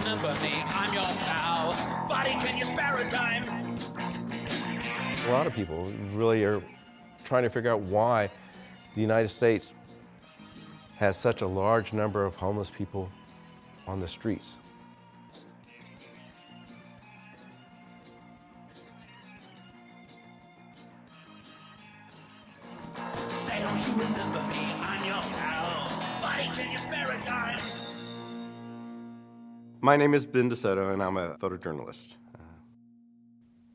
remember me? I'm your pal. Buddy, can you spare a dime? A lot of people really are trying to figure out why the United States has such a large number of homeless people on the streets. Say, don't you remember me? I'm your pal. Buddy, can you spare a dime? My name is Ben DeSoto, and I'm a photojournalist.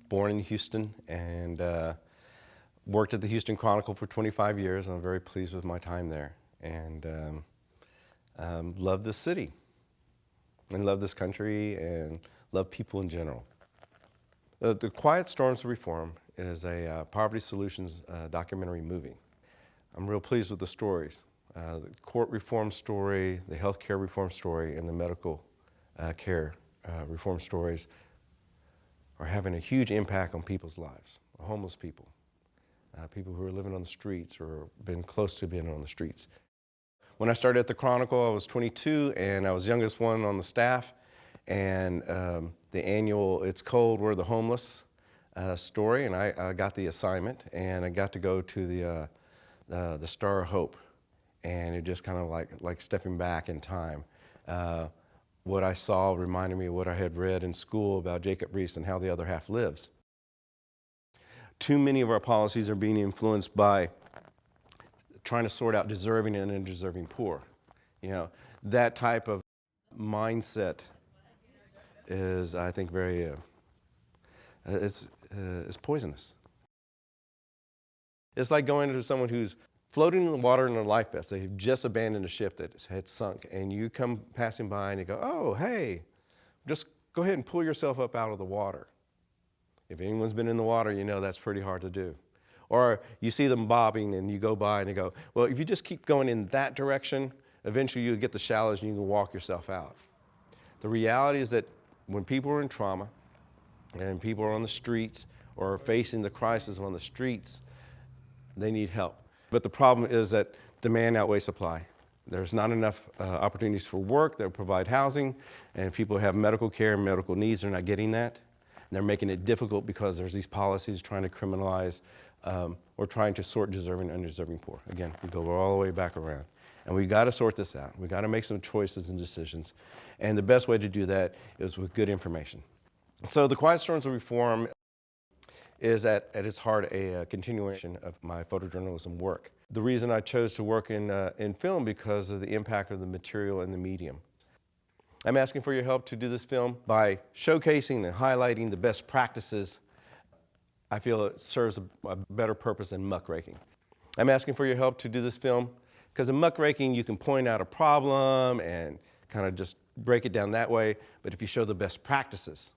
Born in Houston and worked at the Houston Chronicle for 25 years. And I'm very pleased with my time there, and love this city, and love this country, and love people in general. The QStorms Reform is a poverty solutions documentary movie. I'm real pleased with the stories. The court reform story, the healthcare reform story, and the medical care reform stories are having a huge impact on people's lives, homeless people, people who are living on the streets or been close to being on the streets. When I started at the Chronicle, I was 22 and I was the youngest one on the staff, and the annual It's Cold, We're the Homeless story, and I got the assignment, and I got to go to the Star of Hope, and it just kind of like stepping back in time. What I saw reminded me of what I had read in school about Jacob Riis and how the other half lives. Too many of our policies are being influenced by trying to sort out deserving and undeserving poor. You know, that type of mindset is, I think, very, it's poisonous. It's like going to someone who's floating in the water in a life vest. They've just abandoned a ship that had sunk, and you come passing by and you go, oh, hey, just go ahead and pull yourself up out of the water. If anyone's been in the water, you know that's pretty hard to do. Or you see them bobbing and you go by and you go, well, if you just keep going in that direction, eventually you'll get the shallows and you can walk yourself out. The reality is that when people are in trauma and people are on the streets or are facing the crisis on the streets, they need help. But the problem is that demand outweighs supply. There's not enough opportunities for work that provide housing, and people have medical care and medical needs, they're not getting that. And they're making it difficult because there's these policies trying to criminalize or trying to sort deserving and undeserving poor. Again, we go all the way back around. And we've got to sort this out. We've got to make some choices and decisions. And the best way to do that is with good information. So the QStorms Reform is at its heart a continuation of my photojournalism work. The reason I chose to work in film because of the impact of the material and the medium. I'm asking for your help to do this film by showcasing and highlighting the best practices. I feel it serves a better purpose than muckraking. I'm asking for your help to do this film because in muckraking you can point out a problem and kind of just break it down that way, but if you show the best practices,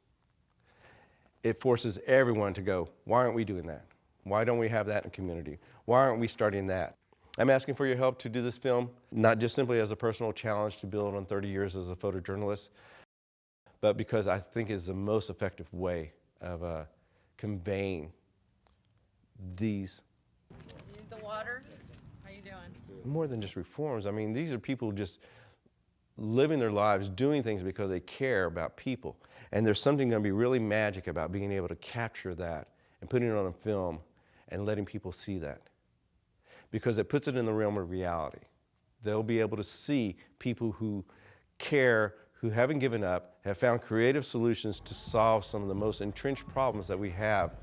it forces everyone to go, why aren't we doing that? Why don't we have that in the community? Why aren't we starting that? I'm asking for your help to do this film, not just simply as a personal challenge to build on 30 years as a photojournalist, but because I think it's the most effective way of conveying these. You need the water? How you doing? More than just reforms. I mean, these are people just living their lives, doing things because they care about people. And there's something going to be really magic about being able to capture that and putting it on a film and letting people see that. Because it puts it in the realm of reality. They'll be able to see people who care, who haven't given up, have found creative solutions to solve some of the most entrenched problems that we have,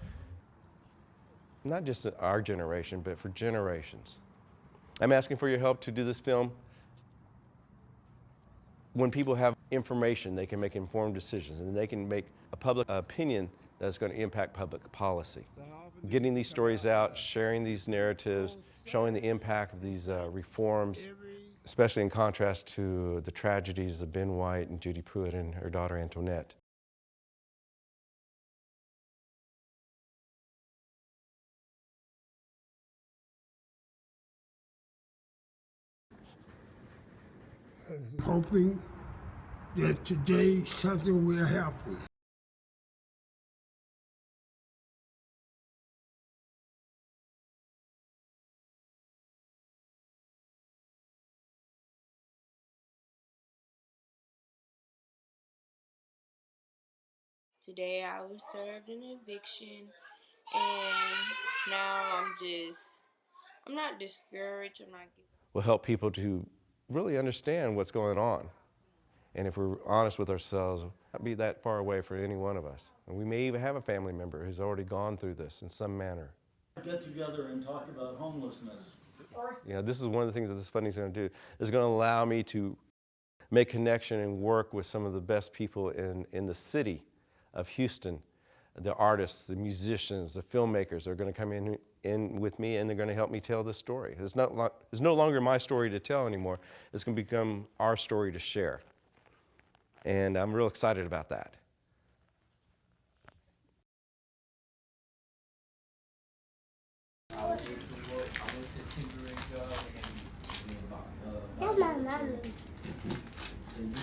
not just in our generation, but for generations. I'm asking for your help to do this film. When people have information, they can make informed decisions, and they can make a public opinion that's going to impact public policy. Getting these stories out, sharing these narratives, showing the impact of these reforms, especially in contrast to the tragedies of Ben White and Judy Pruitt and her daughter Antoinette. Hoping that today something will happen. Today I was served an eviction, and now I'm not discouraged. I'm not giving up. Will help people to really understand what's going on. And if we're honest with ourselves, not be that far away for any one of us. And we may even have a family member who's already gone through this in some manner. Get together and talk about homelessness. You know, this is one of the things that this funding is going to do. It's going to allow me to make connection and work with some of the best people in the city of Houston. The artists, the musicians, the filmmakers are going to come in with me, and they're going to help me tell this story. It's no longer my story to tell anymore. It's going to become our story to share. And I'm real excited about that. I went to temporary job and